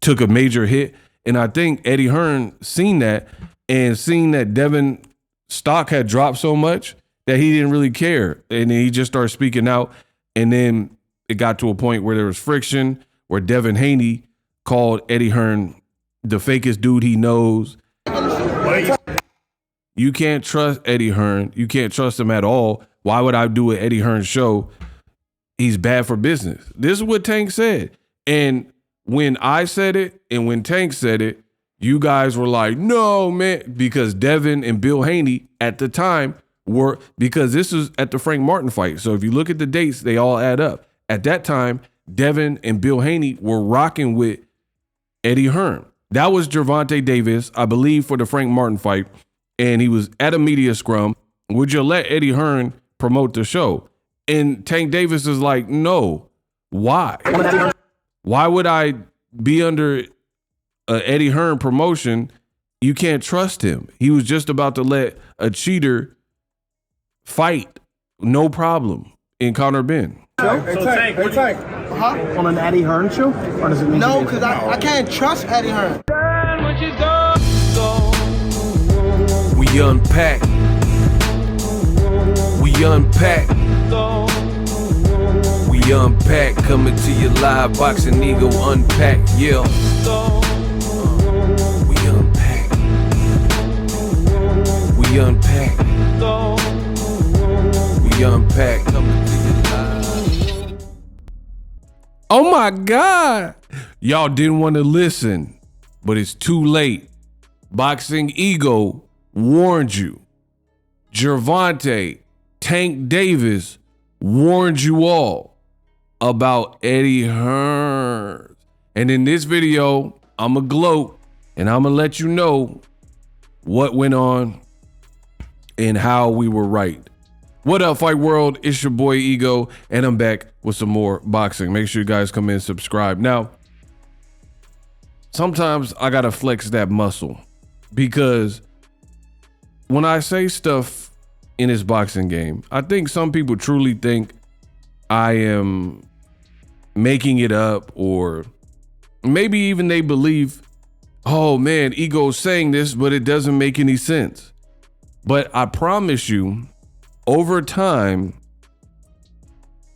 took a major hit. And I think Eddie Hearn seen that and seen that Devin stock had dropped so much that he didn't really care. And then he just started speaking out. And then it got to a point where there was friction, where Devin Haney called Eddie Hearn the fakest dude he knows. You can't trust Eddie Hearn. You can't trust him at all. Why would I do an Eddie Hearn show? He's bad for business. This is what Tank said. And when I said it and when Tank said it, you guys were like, no, man, because Devin and Bill Haney at the time were, because this is at the Frank Martin fight. So if you look at the dates, they all add up. At that time, Devin and Bill Haney were rocking with Eddie Hearn. That was Gervonta Davis, I believe, for the Frank Martin fight. And he was at a media scrum. Would you let Eddie Hearn promote the show? And Tank Davis is like, no. Why? Why would I be under Eddie Hearn promotion? You can't trust him. He was just about to let a cheater fight, no problem, in Conor Ben. Tank. On an Eddie Hearn show? Or does it mean No, because I can't trust Eddie Hearn. We unpack. We unpack. We unpack. Coming to you live, Boxing Ego Unpack. Yeah. We unpack. We unpack. We unpack. Coming to you live. Oh my God. Y'all didn't want to listen, but it's too late. Boxing Ego warned you. Gervonta Tank Davis warned you all about Eddie Hearn. And in this video, I'm going to gloat and I'm going to let you know what went on and how we were right. What up, Fight World? It's your boy Ego, and I'm back with some more boxing. Make sure you guys come in and subscribe. Now, sometimes I gotta flex that muscle, because when I say stuff in this boxing game, I think some people truly think I am making it up, or maybe even they believe, oh man, Ego's saying this, but it doesn't make any sense. But I promise you, over time,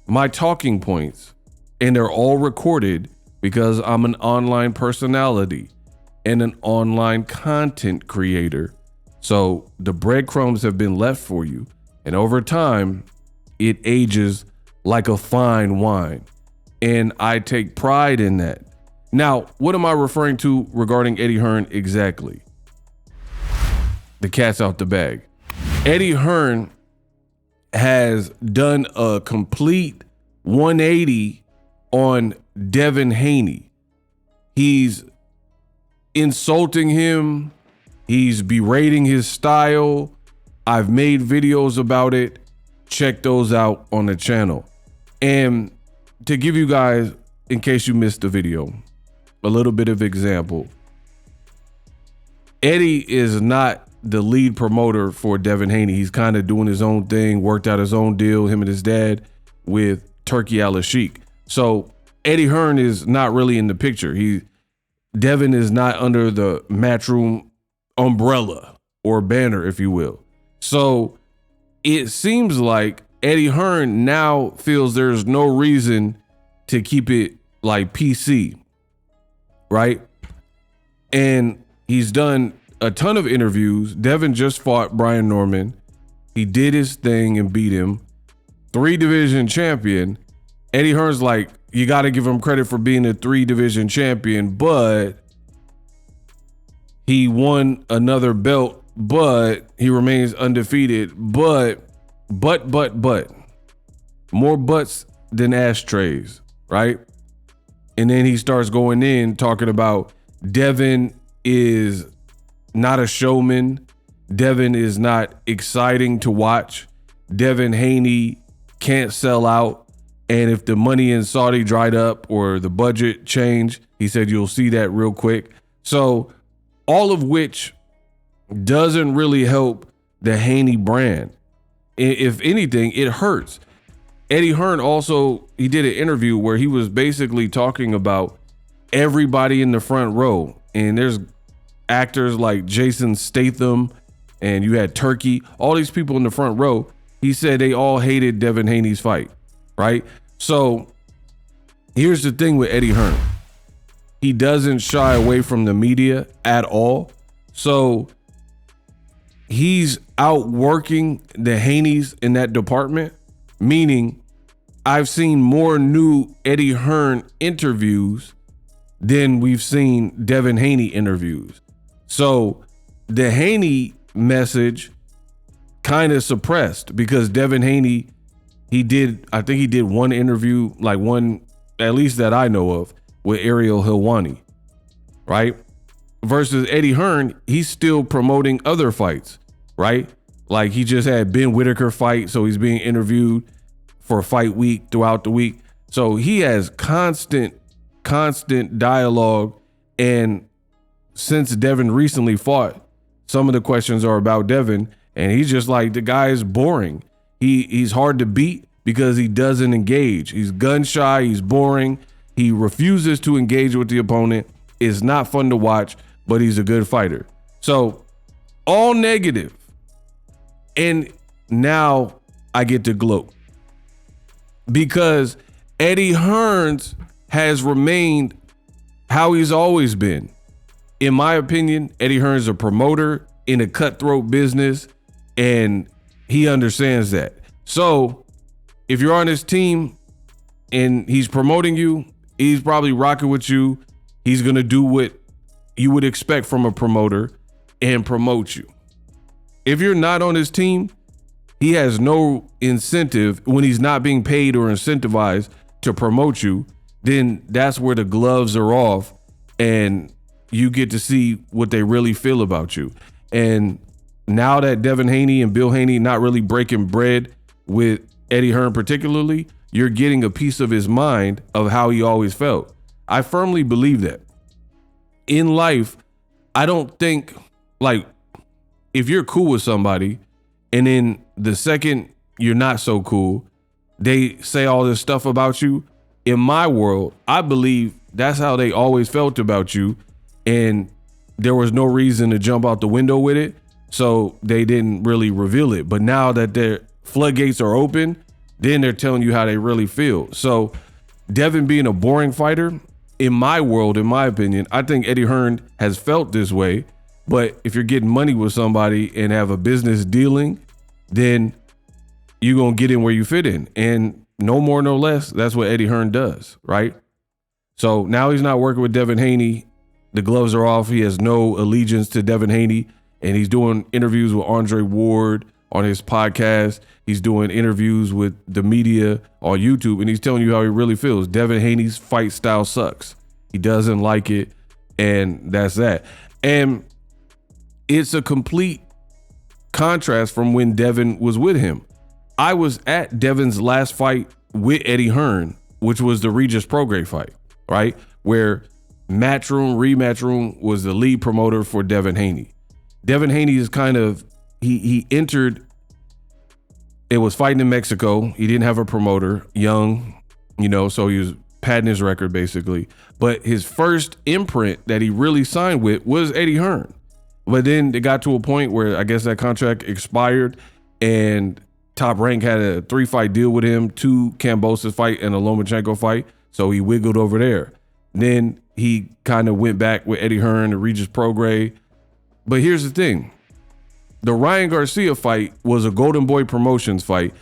my talking points, and they're all recorded because I'm an online personality and an online content creator. So the breadcrumbs have been left for you. And over time, it ages like a fine wine. And I take pride in that. Now, what am I referring to regarding Eddie Hearn exactly? The cat's out the bag. Eddie Hearn has done a complete 180 on Devin Haney. He's insulting him. He's berating his style. I've made videos about it. Check those out on the channel. And to give you guys, in case you missed the video, a little bit of example. Eddie is not the lead promoter for Devin Haney. He's kind of doing his own thing, worked out his own deal, him and his dad, with Turkey Al-Sheikh. So Eddie Hearn is not really in the picture. Devin is not under the Matchroom umbrella or banner, if you will. So it seems like Eddie Hearn now feels there's no reason to keep it like PC, right? And he's done a ton of interviews. Devin just fought Brian Norman. He did his thing and beat him. 3-division champion. Eddie Hearn's like, you got to give him credit for being a 3-division champion, but he won another belt, but he remains undefeated. But more butts than ashtrays, right? And then he starts going in talking about Devin is not a showman. Devin is not exciting to watch. Devin Haney can't sell out. And if the money in Saudi dried up or the budget changed, he said you'll see that real quick. So all of which doesn't really help the Haney brand. If anything, it hurts. Eddie Hearn also, he did an interview where he was basically talking about everybody in the front row. And there's actors like Jason Statham, and you had Turkey, all these people in the front row. He said they all hated Devin Haney's fight, right? So here's the thing with Eddie Hearn. He doesn't shy away from the media at all. So he's outworking the Haneys in that department, meaning I've seen more new Eddie Hearn interviews than we've seen Devin Haney interviews. So the Haney message kind of suppressed because Devin Haney, I think he did one interview, like one, at least that I know of, with Ariel Helwani, right? Versus Eddie Hearn, he's still promoting other fights, right? Like he just had Ben Whitaker fight, so he's being interviewed for fight week throughout the week. So he has constant dialogue. And since Devin recently fought, some of the questions are about Devin, and he's just like, the guy is boring. He's hard to beat because he doesn't engage. He's gun shy, he's boring. He refuses to engage with the opponent. It's not fun to watch, but he's a good fighter. So all negative. And now I get to gloat because Eddie Hearn has remained how he's always been. In my opinion, Eddie Hearn's a promoter in a cutthroat business, and he understands that. So if you're on his team and he's promoting you, he's probably rocking with you. He's going to do what you would expect from a promoter and promote you. If you're not on his team, he has no incentive when he's not being paid or incentivized to promote you. Then that's where the gloves are off and you get to see what they really feel about you. And now that Devin Haney and Bill Haney not really breaking bread with Eddie Hearn particularly, you're getting a piece of his mind of how he always felt. I firmly believe that. In life, I don't think, like, if you're cool with somebody and then the second you're not so cool, they say all this stuff about you. In my world, I believe that's how they always felt about you, and there was no reason to jump out the window with it, so they didn't really reveal it. But now that their floodgates are open, then they're telling you how they really feel. So Devin being a boring fighter, in my world, in my opinion, I think Eddie Hearn has felt this way. But if you're getting money with somebody and have a business dealing, then you're going to get in where you fit in. And no more, no less, that's what Eddie Hearn does, right? So now he's not working with Devin Haney. The gloves are off. He has no allegiance to Devin Haney. And he's doing interviews with Andre Ward on his podcast. He's doing interviews with the media on YouTube. And he's telling you how he really feels. Devin Haney's fight style sucks. He doesn't like it. And that's that. And it's a complete contrast from when Devin was with him. I was at Devin's last fight with Eddie Hearn, which was the Regis Prograis fight, right? Where Rematch Room was the lead promoter for Devin Haney. Devin Haney is kind of, he entered, it was fighting in Mexico. He didn't have a promoter, young, so he was padding his record basically. But his first imprint that he really signed with was Eddie Hearn. But then it got to a point where I guess that contract expired and Top Rank had a 3-fight deal with him, 2 Kambosos fight and a Lomachenko fight. So he wiggled over there. Then he kind of went back with Eddie Hearn, the Regis Prograis. But here's the thing. The Ryan Garcia fight was a Golden Boy Promotions fight.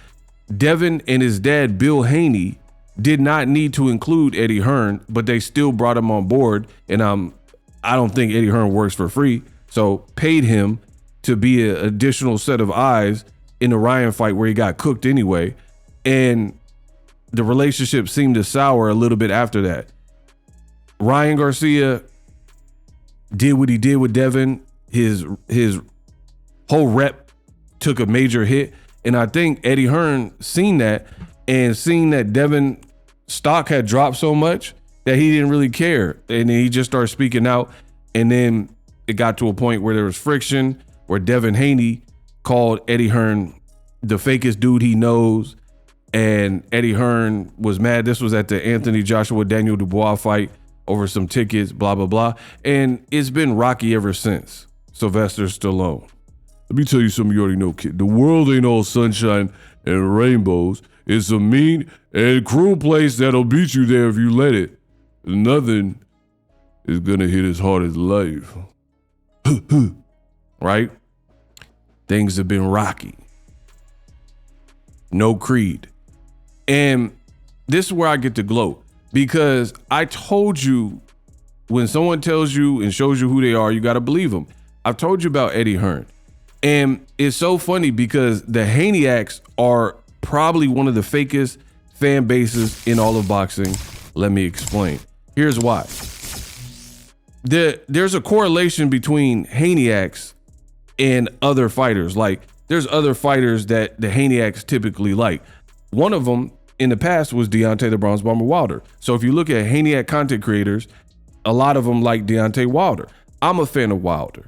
Devin and his dad, Bill Haney, did not need to include Eddie Hearn, but they still brought him on board. And I don't think Eddie Hearn works for free. So paid him to be an additional set of eyes in the Ryan fight where he got cooked anyway. And the relationship seemed to sour a little bit after that. Ryan Garcia did what he did with Devin. His whole rep took a major hit. And I think Eddie Hearn seen that and seen that Devin stock had dropped so much that he didn't really care. And then he just started speaking out. And then it got to a point where there was friction, where Devin Haney called Eddie Hearn the fakest dude he knows. And Eddie Hearn was mad. This was at the Anthony Joshua Daniel Dubois fight. over some tickets, blah, blah, blah. And it's been rocky ever since. Sylvester Stallone. Let me tell you something you already know, kid. The world ain't all sunshine and rainbows. It's a mean and cruel place that'll beat you there if you let it. Nothing is gonna hit as hard as life. Right? Things have been rocky. No Creed. And this is where I get to gloat, because I told you, when someone tells you and shows you who they are, you got to believe them. I've told you about Eddie Hearn. And it's so funny because the Haneyacks are probably one of the fakest fan bases in all of boxing. Let me explain. Here's why. There's a correlation between Haneyacks and other fighters. Like, there's other fighters that the Haneyacks typically like. One of them in the past was Deontay the Bronze Bomber Wilder. So if you look at Haneyacks content creators, a lot of them like Deontay Wilder. I'm a fan of Wilder.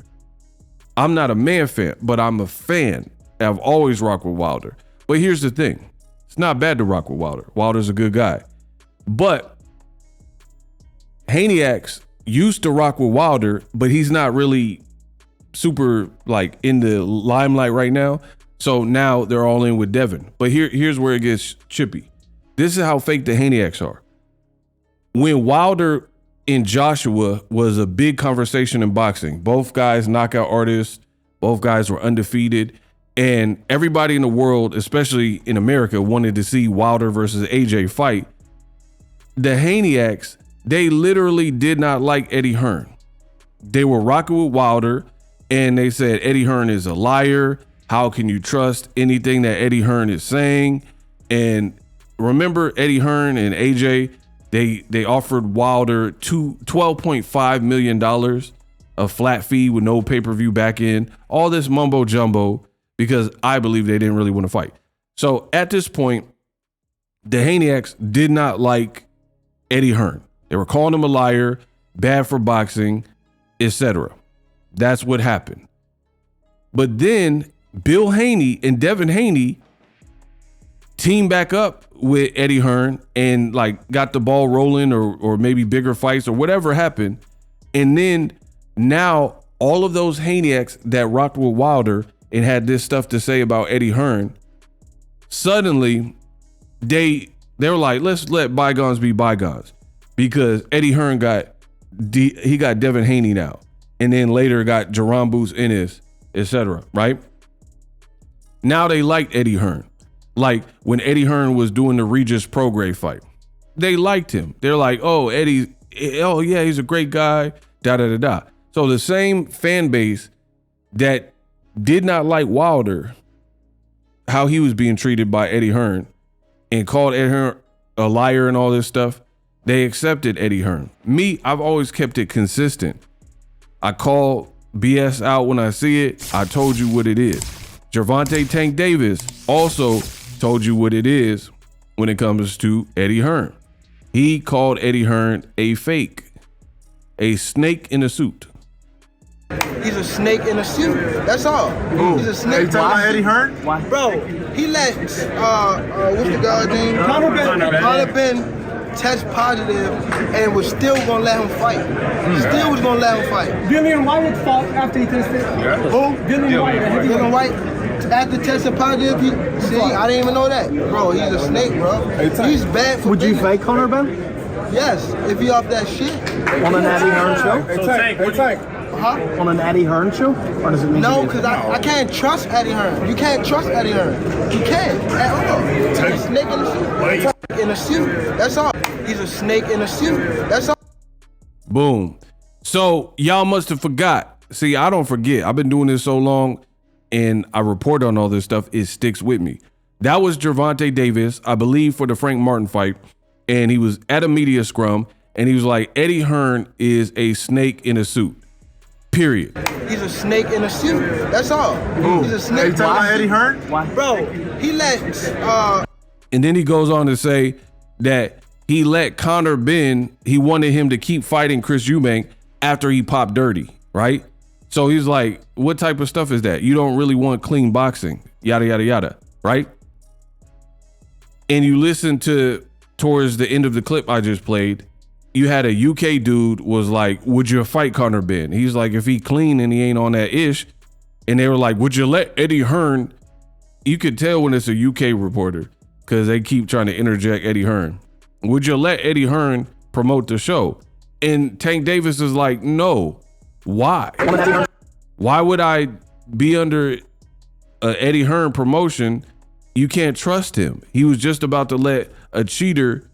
I'm not a man fan, but I'm a fan. I've always rocked with Wilder. But here's the thing. It's not bad to rock with Wilder. Wilder's a good guy. But Haneyacks used to rock with Wilder, but he's not really super like in the limelight right now. So now they're all in with Devin. But here's where it gets chippy. This is how fake the Haneyacks are. When Wilder and Joshua was a big conversation in boxing, both guys knockout artists, both guys were undefeated, and everybody in the world, especially in America, wanted to see Wilder versus AJ fight. The Haneyacks, they literally did not like Eddie Hearn. They were rocking with Wilder, and they said Eddie Hearn is a liar. How can you trust anything that Eddie Hearn is saying? And remember, Eddie Hearn and AJ, they offered Wilder $12.5 million of flat fee with no pay-per-view back in, all this mumbo jumbo, because I believe they didn't really want to fight. So at this point, the Haneyacks did not like Eddie Hearn. They were calling him a liar, bad for boxing, etc. That's what happened. But then Bill Haney and Devin Haney teamed back up with Eddie Hearn and like got the ball rolling, or maybe bigger fights or whatever happened. And then now all of those Haneyacks that rocked with Wilder and had this stuff to say about Eddie Hearn, suddenly they were like, let's let bygones be bygones, because Eddie Hearn got Devin Haney now, and then later got Jerron Boots Ennis, etc. Right? Now they liked Eddie Hearn. Like when Eddie Hearn was doing the Regis Prograis fight, they liked him. They're like, oh, Eddie, oh yeah, he's a great guy, da da da da. So the same fan base that did not like Wilder, how he was being treated by Eddie Hearn, and called Eddie Hearn a liar and all this stuff, they accepted Eddie Hearn. Me, I've always kept it consistent. I call BS out when I see it. I told you what it is. Gervonta Tank Davis also told you what it is when it comes to Eddie Hearn. He called Eddie Hearn a fake, a snake in a suit. He's a snake in a suit. That's all. Ooh. He's a snake. You talking about Eddie Hearn? Why? Bro, he let what's the guy's name? Conor Ben test positive and was still gonna let him fight. Still was gonna let him fight. Dillian White fought after he tested. Who? Dillian White. After testing positive, I didn't even know that. Bro, he's a snake, bro. He's bad for Would you business. fake Conor Ben? Yes, if he off that shit. On an Eddie Hearn show? Huh? On an Eddie Hearn show? Or does it mean No, because I can't trust Eddie Hearn. You can't trust Eddie Hearn. You can't at all. He's a snake in a suit. In a suit. That's all. He's a snake in a suit. That's all. Boom. So y'all must have forgot. See, I don't forget. I've been doing this so long and I report on all this stuff. It sticks with me. That was Gervonta Davis, I believe, for the Frank Martin fight. And he was at a media scrum and he was like, Eddie Hearn is a snake in a suit. Period. He's a snake in a suit. That's all. He's a snake. You talking about Eddie Hearn? Bro, he let And then he goes on to say that he let Conor Ben, he wanted him to keep fighting Chris Eubank after he popped dirty, right? So he's like, what type of stuff is that? You don't really want clean boxing, yada, yada, yada, right? And you listen to towards the end of the clip I just played, you had a UK dude was like, would you fight Conor Ben? He's like, if he clean and he ain't on that ish. And they were like, would you let Eddie Hearn? You could tell when it's a UK reporter because they keep trying to interject Eddie Hearn. Would you let Eddie Hearn promote the show? And Tank Davis is like, no. Why? Why would I be under Eddie Hearn promotion? You can't trust him. He was just about to let a cheater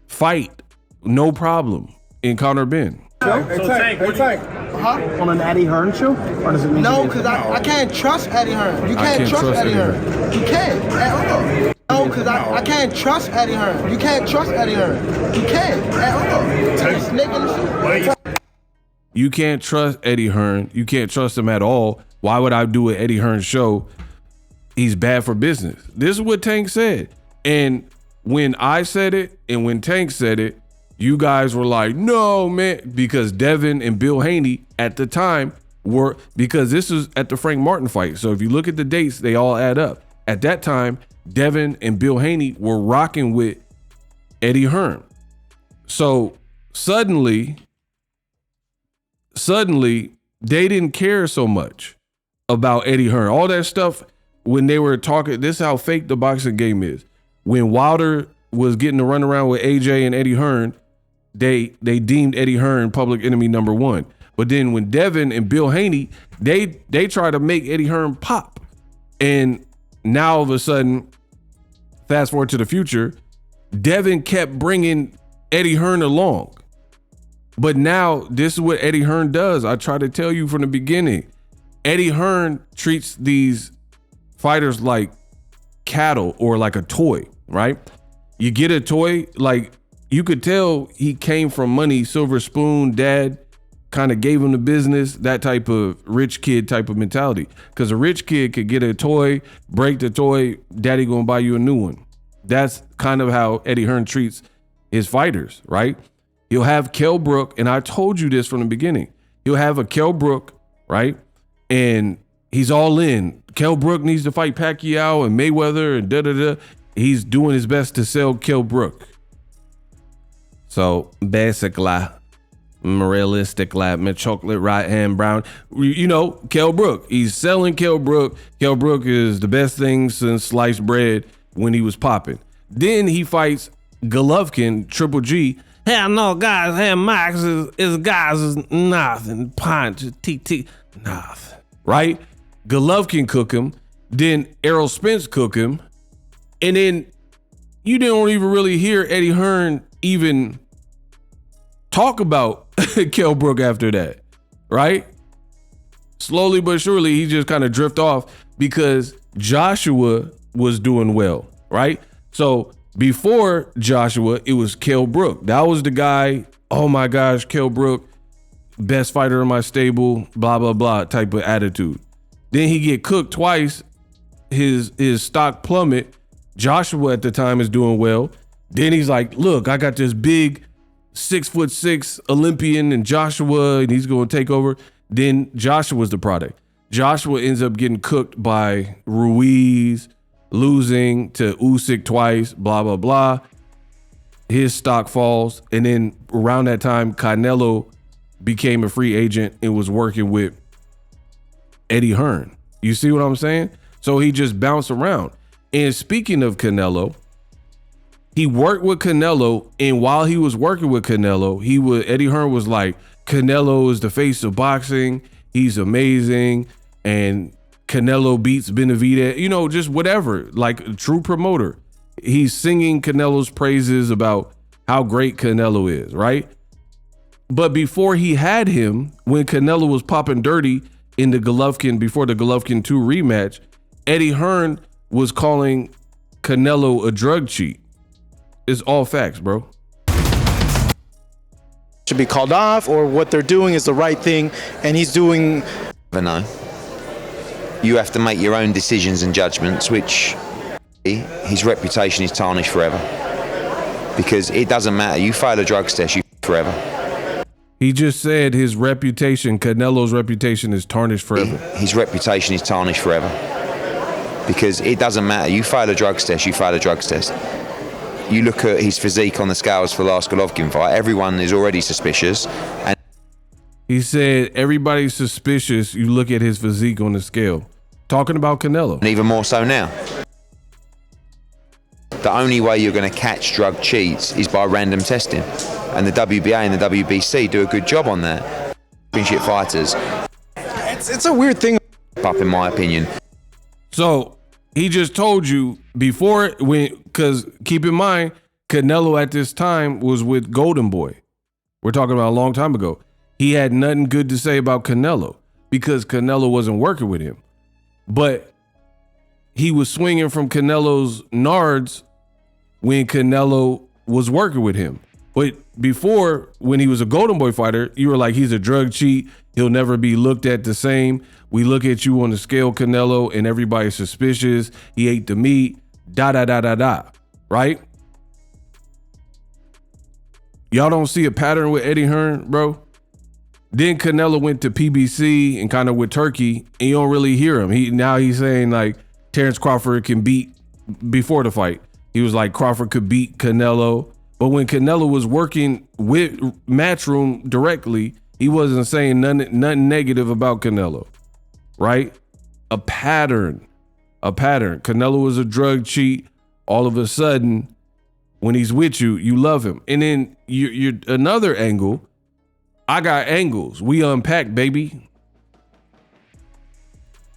fight, no problem, in Conor Ben. Tank. On an Eddie Hearn show? Or does it mean No, because I can't trust Eddie Hearn. You can't trust Eddie Hearn. You can't at all. No, because I can't trust Eddie Hearn. You can't trust Eddie Hearn. You can't at all. He's a snake in the suit. You can't trust Eddie Hearn. You can't trust him at all. Why would I do an Eddie Hearn show? He's bad for business. This is what Tank said. And when I said it and when Tank said it, you guys were like, no, man, because Devin and Bill Haney at the time were, because this is at the Frank Martin fight. So if you look at the dates, they all add up. At that time, Devin and Bill Haney were rocking with Eddie Hearn. So suddenly, they didn't care so much about Eddie Hearn. All that stuff when they were talking, this is how fake the boxing game is. When Wilder was getting to run around with AJ and Eddie Hearn, they deemed Eddie Hearn public enemy number one. But then when Devin and Bill Haney, they try to make Eddie Hearn pop. And now all of a sudden, fast forward to the future, Devin kept bringing Eddie Hearn along. But now this is what Eddie Hearn does. I try to tell you from the beginning. Eddie Hearn treats these fighters like cattle or like a toy, right? You get a toy, like you could tell he came from money, silver spoon, dad kind of gave him the business, that type of rich kid type of mentality. Because a rich kid could get a toy, break the toy, daddy gonna buy you a new one. That's kind of how Eddie Hearn treats his fighters, right? He'll have Kell Brook, and I told you this from the beginning. He'll have a Kell Brook, right? And he's all in. Kell Brook needs to fight Pacquiao and Mayweather and da-da-da. He's doing his best to sell Kell Brook. So basically, realistically, my chocolate right hand brown, you know, Kell Brook. He's selling Kell Brook. Kell Brook is the best thing since sliced bread when he was popping. Then he fights Golovkin, Triple G. Hell no, guys. Hell, Max is guys is nothing. Punch, TT, nothing. Right? Golovkin cook him. Then Errol Spence cook him. And then you don't even really hear Eddie Hearn even talk about Kell Brook after that, right? Slowly but surely, he just kind of drift off because Joshua was doing well, right? So before Joshua, it was Kell Brook. That was the guy, oh my gosh, Kell Brook, best fighter in my stable, blah, blah, blah type of attitude. Then he get cooked twice, his stock plummet. Joshua at the time is doing well. Then he's like, look, I got this big 6'6" Olympian and Joshua, and he's going to take over. Then Joshua's the product. Joshua ends up getting cooked by Ruiz, losing to Usyk twice, blah, blah, blah. His stock falls. And then around that time, Canelo became a free agent and was working with Eddie Hearn. You see what I'm saying? So he just bounced around. And speaking of Canelo, he worked with Canelo, and while he was working with Canelo, Eddie Hearn was like, Canelo is the face of boxing. He's amazing. And Canelo beats Benavidez, you know, just whatever, like a true promoter. He's singing Canelo's praises about how great Canelo is, right? But before he had him, when Canelo was popping dirty in the Golovkin, before the Golovkin 2 rematch, Eddie Hearn was calling Canelo a drug cheat. It's all facts, bro. Should be called off, or what they're doing is the right thing, and he's doing. No. You have to make your own decisions and judgments, which his reputation is tarnished forever. Because it doesn't matter. You fail a drugs test, you forever. He just said his reputation, Canelo's reputation, is tarnished forever. His reputation is tarnished forever. Because it doesn't matter. You fail a drugs test, you fail a drugs test. you look at his physique on the scales for the last Golovkin fight, everyone is already suspicious. And he said everybody's suspicious. You look at his physique on the scale. Talking about Canelo. And even more so now. The only way you're going to catch drug cheats is by random testing. And the WBA and the WBC do a good job on that. Championship fighters. It's a weird thing. Up in my opinion. So he just told you before, because keep in mind, Canelo at this time was with Golden Boy. We're talking about a long time ago. He had nothing good to say about Canelo because Canelo wasn't working with him. But he was swinging from Canelo's nards when Canelo was working with him. But before, when he was a Golden Boy fighter, you were like, he's a drug cheat. He'll never be looked at the same. We look at you on the scale, Canelo, and everybody's suspicious. He ate the meat, right? Y'all don't see a pattern with Eddie Hearn, bro? Then Canelo went to PBC and kind of with Turkey, and you don't really hear him. Now he's saying like Terrence Crawford can beat before the fight. He was like Crawford could beat Canelo. But when Canelo was working with Matchroom directly, he wasn't saying nothing negative about Canelo, right? A pattern. Canelo was a drug cheat. All of a sudden, when he's with you, you love him. And then you're another angle. I got angles. We unpack, baby.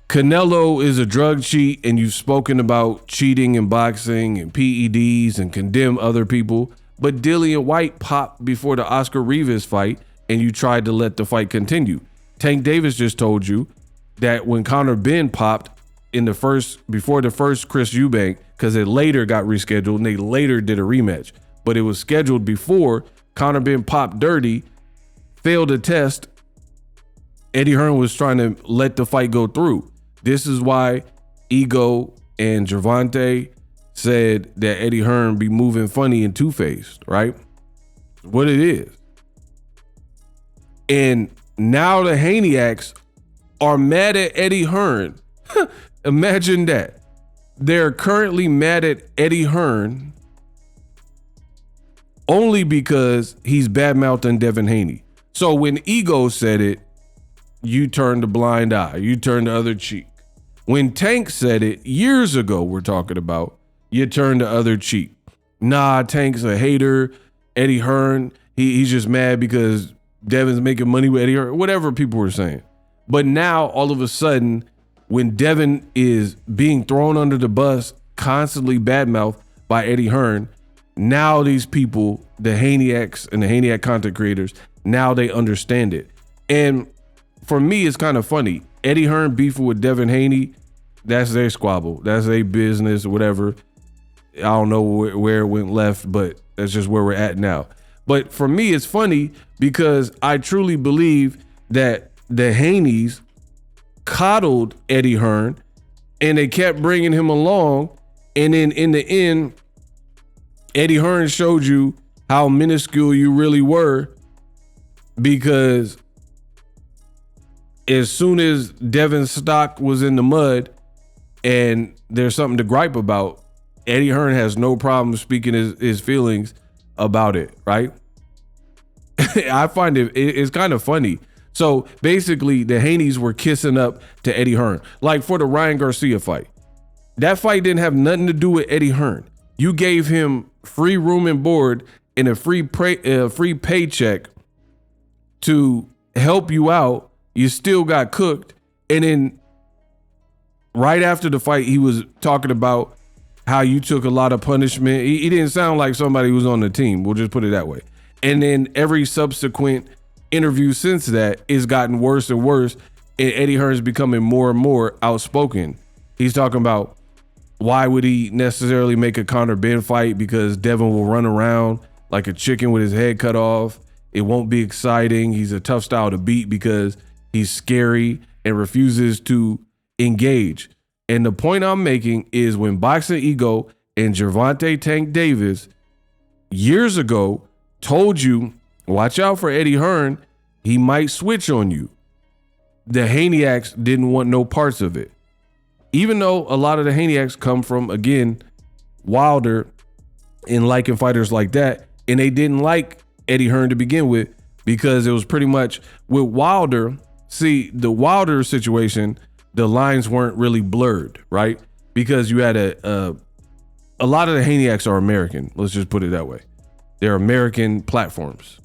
Canelo is a drug cheat, and you've spoken about cheating in boxing and PEDs and condemn other people. But Dillian White popped before the Oscar Rivas fight, and you tried to let the fight continue. Tank Davis just told you that when Conor Benn popped before the first Chris Eubank, because it later got rescheduled and they later did a rematch, but it was scheduled before. Conor Benn popped dirty, failed a test. Eddie Hearn was trying to let the fight go through. This is why Ego and Gervonta said that Eddie Hearn be moving funny and two-faced, right? What it is. And now the Haneyacks are mad at Eddie Hearn. Imagine that. They're currently mad at Eddie Hearn only because he's bad-mouthing Devin Haney. So when Ego said it, you turned a blind eye. You turned the other cheek. When Tank said it years ago, we're talking about, you turned the other cheek. Nah, Tank's a hater. Eddie Hearn, he's just mad because Devin's making money with Eddie Hearn, whatever people were saying. But now, all of a sudden, when Devin is being thrown under the bus, constantly badmouthed by Eddie Hearn, now these people, the Haneyacks and the Haneyacks content creators, now they understand it. And for me, it's kind of funny. Eddie Hearn beefing with Devin Haney, that's their squabble. That's their business, whatever. I don't know where it went left, but that's just where we're at now. But for me, it's funny because I truly believe that the Haneys coddled Eddie Hearn and they kept bringing him along. And then in the end, Eddie Hearn showed you how minuscule you really were, because as soon as Devin's stock was in the mud and there's something to gripe about, Eddie Hearn has no problem speaking his feelings about it, right? I find it's kind of funny. So basically, the Haneys were kissing up to Eddie Hearn. Like for the Ryan Garcia fight. That fight didn't have nothing to do with Eddie Hearn. You gave him free room and board and a free paycheck to help you out. You still got cooked. And then right after the fight, he was talking about how you took a lot of punishment. He didn't sound like somebody who was on the team. We'll just put it that way. And then every subsequent interview since that is gotten worse and worse. And Eddie Hearn's becoming more and more outspoken. He's talking about why would he necessarily make a Conor Benn fight, because Devin will run around like a chicken with his head cut off. It won't be exciting. He's a tough style to beat because he's scary and refuses to engage. And the point I'm making is when Boxing Ego and Gervonta Tank Davis years ago told you, watch out for Eddie Hearn, he might switch on you. The Haneyacks didn't want no parts of it. Even though a lot of the Haneyacks come from, again, Wilder and liking fighters like that. And they didn't like Eddie Hearn to begin with because it was pretty much with Wilder. See, the Wilder situation, the lines weren't really blurred, right? Because you had a lot of the Haneyacks are American. Let's just put it that way. They're American platforms.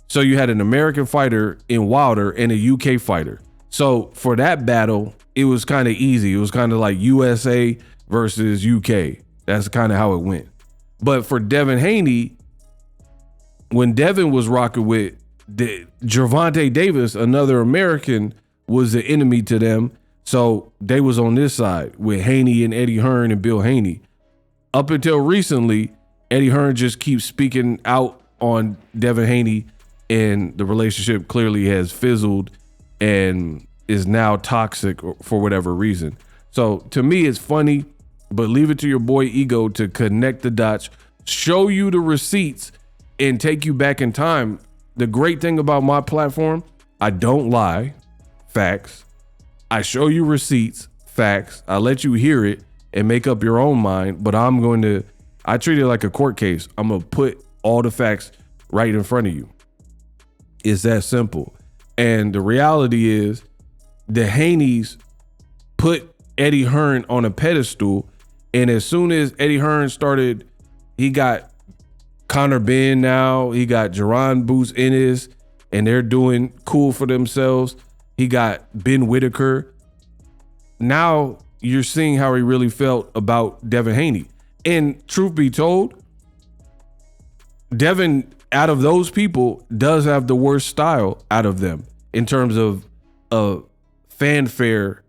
So you had an American fighter in Wilder and a UK fighter. So for that battle, it was kind of easy. It was kind of like USA versus UK. That's kind of how it went. But for Devin Haney, when Devin was rocking with Gervonta Davis, another American, was the enemy to them. So they was on this side with Haney and Eddie Hearn and Bill Haney. Up until recently, Eddie Hearn just keeps speaking out on Devin Haney, and the relationship clearly has fizzled and is now toxic for whatever reason. So to me, it's funny, but leave it to your boy Ego to connect the dots, show you the receipts, and take you back in time. The great thing about my platform, I don't lie, facts. I show you receipts, facts. I let you hear it and make up your own mind, but I treat it like a court case. I'm going to put all the facts right in front of you. It's that simple. And the reality is the Haneys put Eddie Hearn on a pedestal. And as soon as Eddie Hearn started, he got Conor Benn now, he got Jaron Boots Ennis, and they're doing cool for themselves. He got Ben Whitaker. Now you're seeing how he really felt about Devin Haney. And truth be told, Devin, out of those people, does have the worst style out of them in terms of fanfare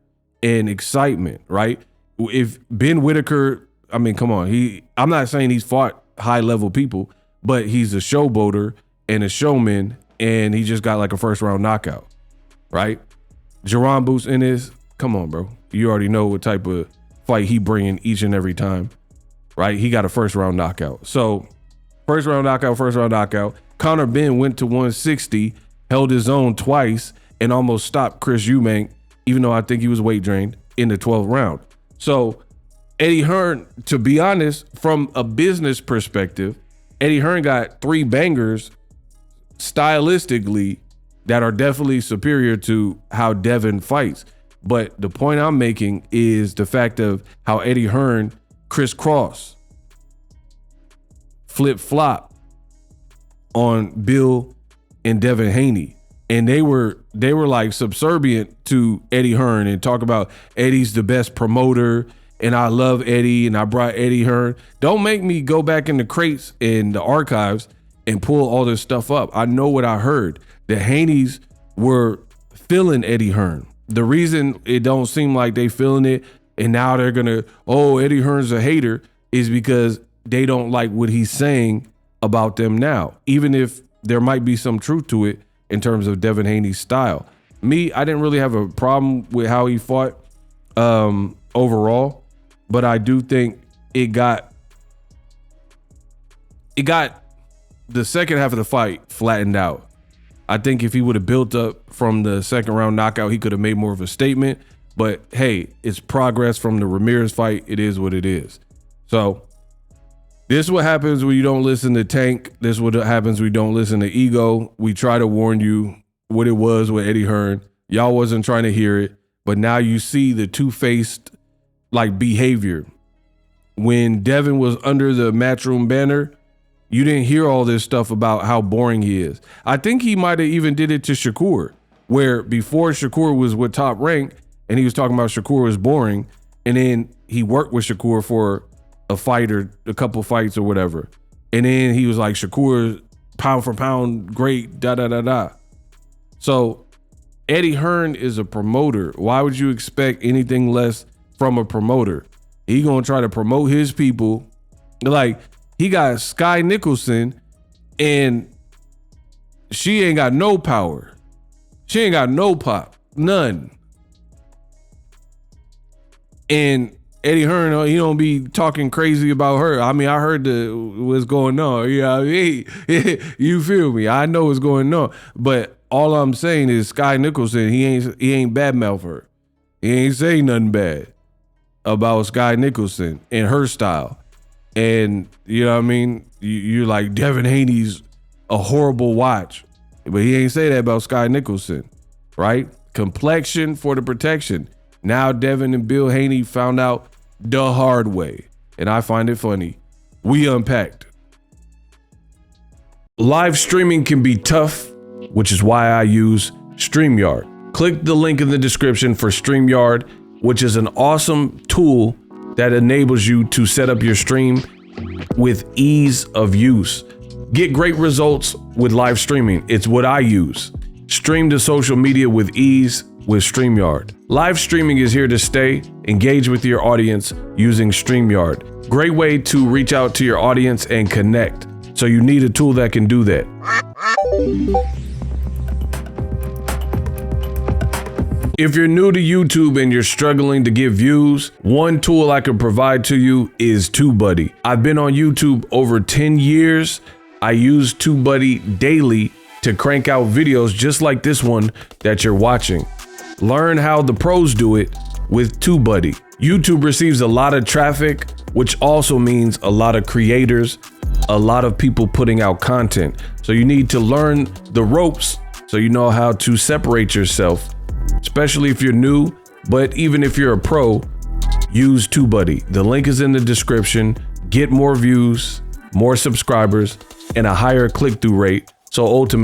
and excitement, right? If Ben Whitaker, I mean, come on, I'm not saying he's fought high level people, but he's a showboater and a showman, and he just got like a first round knockout, right? Jaron Boots Ennis, come on, bro. You already know what type of fight he bringing each and every time, right? He got a first round knockout. So first round knockout. Conor Benn went to 160, held his own twice, and almost stopped Chris Eubank, even though I think he was weight drained, in the 12th round. So Eddie Hearn, to be honest, from a business perspective, Eddie Hearn got 3 bangers stylistically that are definitely superior to how Devin fights. But the point I'm making is the fact of how Eddie Hearn crisscross, flip-flop on Bill and Devin Haney. And they were like subservient to Eddie Hearn and talk about Eddie's the best promoter and I love Eddie and I brought Eddie Hearn. Don't make me go back in the crates in the archives and pull all this stuff up. I know what I heard. The Haneys were feeling Eddie Hearn. The reason it don't seem like they feeling it and now they're gonna, Eddie Hearn's a hater, is because they don't like what he's saying about them now, even if there might be some truth to it in terms of Devin Haney's style. Me, I didn't really have a problem with how he fought overall, but I do think it got the second half of the fight flattened out. I think if he would have built up from the second round knockout, he could have made more of a statement. But hey, it's progress from the Ramirez fight. It is what it is. So this is what happens when you don't listen to Tank. This is what happens when you don't listen to Ego. We try to warn you what it was with Eddie Hearn. Y'all wasn't trying to hear it, but now you see the two-faced like behavior. When Devin was under the Matchroom banner, you didn't hear all this stuff about how boring he is. I think he might have even did it to Shakur, where before Shakur was with Top Rank and he was talking about Shakur was boring, and then he worked with Shakur for a fight or a couple fights or whatever. And then he was like, Shakur, pound for pound, great, da-da-da-da. So Eddie Hearn is a promoter. Why would you expect anything less from a promoter? He gonna try to promote his people. Like, he got Sky Nicholson and she ain't got no power. She ain't got no pop, none. And Eddie Hearn, he don't be talking crazy about her. I mean, I heard what's going on. Yeah, you feel me? I know what's going on. But all I'm saying is Sky Nicholson, he ain't badmouth her. He ain't say nothing bad about Sky Nicholson and her style. And you know what I mean? You're like, Devin Haney's a horrible watch. But he ain't say that about Sky Nicholson, right? Complexion for the protection. Now Devin and Bill Haney found out the hard way. And I find it funny. We unpacked. Live streaming can be tough, which is why I use StreamYard. Click the link in the description for StreamYard, which is an awesome tool that enables you to set up your stream with ease of use. Get great results with live streaming. It's what I use. Stream to social media with ease with StreamYard. Live streaming is here to stay. Engage with your audience using StreamYard. Great way to reach out to your audience and connect. So you need a tool that can do that. If you're new to YouTube and you're struggling to get views, one tool I can provide to you is TubeBuddy. I've been on YouTube over 10 years. I use TubeBuddy daily to crank out videos just like this one that you're watching. Learn how the pros do it with TubeBuddy. YouTube receives a lot of traffic, which also means a lot of creators, a lot of people putting out content. So you need to learn the ropes so you know how to separate yourself, especially if you're new. But even if you're a pro, use TubeBuddy. The link is in the description. Get more views, more subscribers, and a higher click-through rate. So ultimately,